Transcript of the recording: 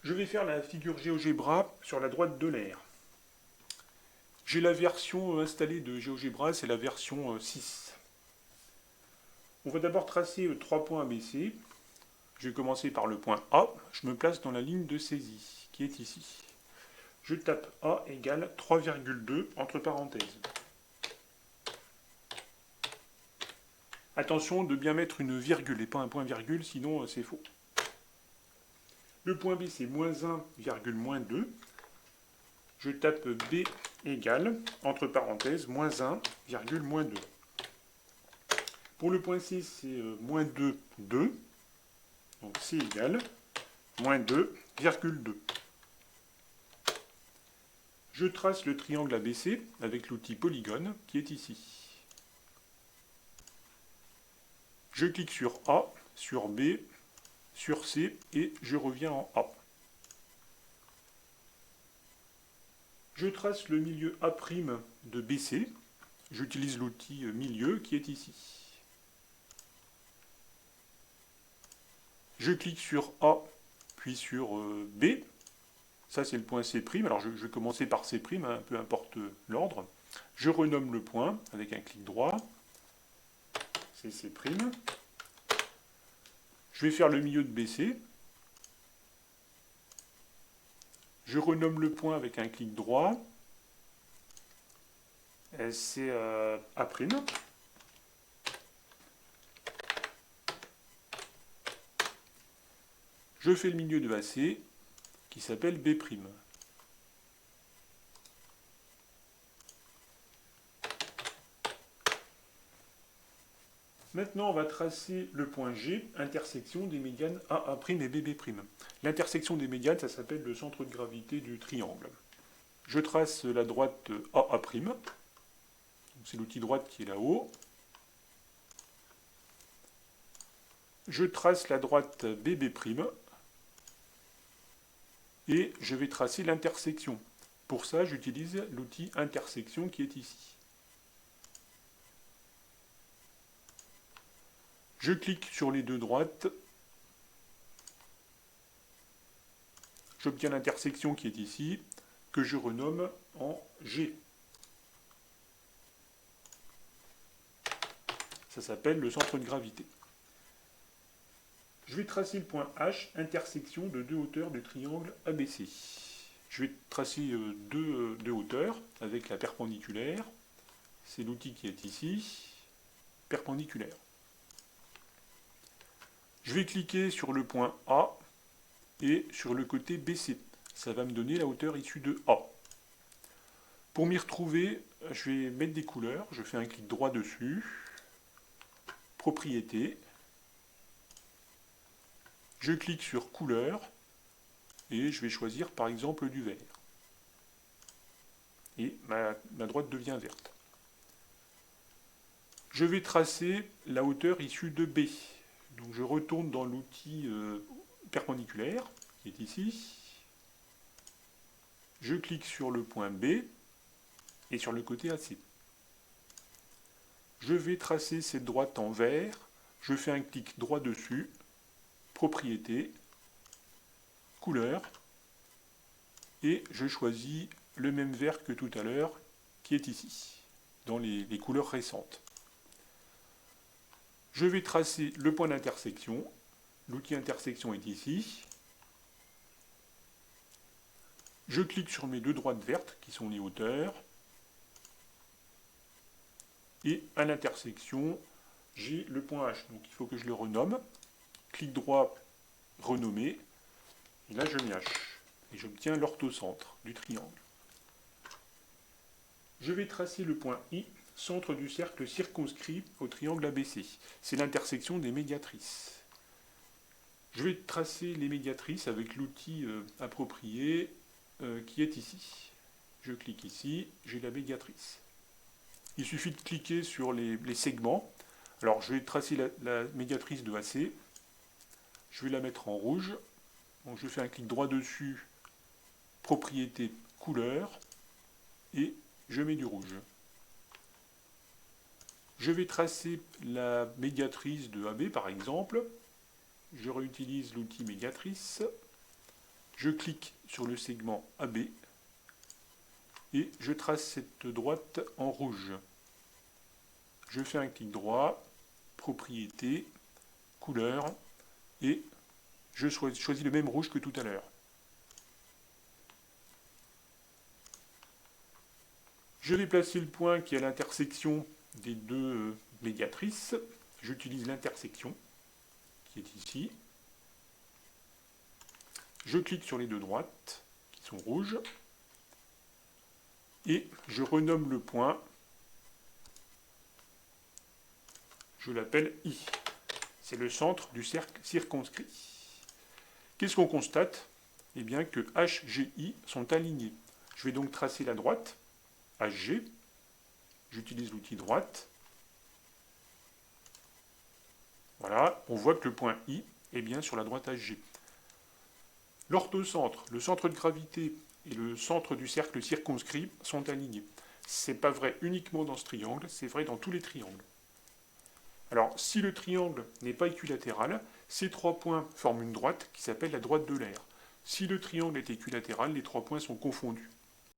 Je vais faire la figure GeoGebra sur la droite de l'air. J'ai la version installée de GeoGebra, c'est la version 6. On va d'abord tracer 3 points ABC. Je vais commencer par le point A. Je me place dans la ligne de saisie, qui est ici. Je tape A égale 3,2 entre parenthèses. Attention de bien mettre une virgule et pas un point virgule, sinon c'est faux. Le point B c'est moins 1, moins 2. Je tape B égale, entre parenthèses, moins 1, moins 2. Pour le point C, c'est moins 2, 2. Donc C égale moins 2, 2. Je trace le triangle ABC avec l'outil polygone qui est ici. Je clique sur A, sur B, sur C et je reviens en A. Je trace le milieu A' de BC. J'utilise l'outil milieu qui est ici. Je clique sur A, puis sur B. Ça, c'est le point C'. Alors, je vais commencer par C', peu importe l'ordre. Je renomme le point avec un clic droit. C'est C'. Je vais faire le milieu de BC. Je renomme le point avec un clic droit. C'est A'. Je fais le milieu de AC qui s'appelle B'. Maintenant, on va tracer le point G, intersection des médianes AA' et BB'. L'intersection des médianes, ça s'appelle le centre de gravité du triangle. Je trace la droite AA', c'est l'outil droite qui est là-haut. Je trace la droite BB', et je vais tracer l'intersection. Pour ça, j'utilise l'outil intersection qui est ici. Je clique sur les deux droites. J'obtiens l'intersection qui est ici, que je renomme en G. Ça s'appelle le centre de gravité. Je vais tracer le point H, intersection de deux hauteurs du triangle ABC. Je vais tracer deux hauteurs avec la perpendiculaire. C'est l'outil qui est ici, perpendiculaire. Je vais cliquer sur le point A et sur le côté BC. Ça va me donner la hauteur issue de A. Pour m'y retrouver, je vais mettre des couleurs. Je fais un clic droit dessus. Propriétés. Je clique sur couleur et je vais choisir par exemple du vert. Et ma droite devient verte. Je vais tracer la hauteur issue de B. Donc je retourne dans l'outil perpendiculaire qui est ici. Je clique sur le point B et sur le côté AC. Je vais tracer cette droite en vert. Je fais un clic droit dessus. Propriétés. Couleur. Et je choisis le même vert que tout à l'heure qui est ici, dans les couleurs récentes. Je vais tracer le point d'intersection. L'outil intersection est ici. Je clique sur mes deux droites vertes, qui sont les hauteurs. Et à l'intersection, j'ai le point H. Donc il faut que je le renomme. Clic droit, renommer. Et là, je mets H. Et j'obtiens l'orthocentre du triangle. Je vais tracer le point I, centre du cercle circonscrit au triangle ABC. C'est l'intersection des médiatrices. Je vais tracer les médiatrices avec l'outil approprié qui est ici. Je clique ici, j'ai la médiatrice. Il suffit de cliquer sur les segments. Alors je vais tracer la médiatrice de AC. Je vais la mettre en rouge. Donc, je fais un clic droit dessus, propriété couleur, et je mets du rouge. Je vais tracer la médiatrice de AB par exemple. Je réutilise l'outil médiatrice. Je clique sur le segment AB et je trace cette droite en rouge. Je fais un clic droit, propriété, couleur, et je choisis le même rouge que tout à l'heure. Je vais placer le point qui est à l'intersection des deux médiatrices. J'utilise l'intersection qui est ici. Je clique sur les deux droites qui sont rouges et je renomme le point. Je l'appelle I. C'est le centre du cercle circonscrit. Qu'est-ce qu'on constate? Eh bien que H, G, I sont alignés. Je vais donc tracer la droite, HG. J'utilise l'outil droite. Voilà, on voit que le point I est bien sur la droite HG. L'orthocentre, le centre de gravité et le centre du cercle circonscrit sont alignés. Ce n'est pas vrai uniquement dans ce triangle, c'est vrai dans tous les triangles. Alors, si le triangle n'est pas équilatéral, ces trois points forment une droite qui s'appelle la droite d'Euler. Si le triangle est équilatéral, les trois points sont confondus.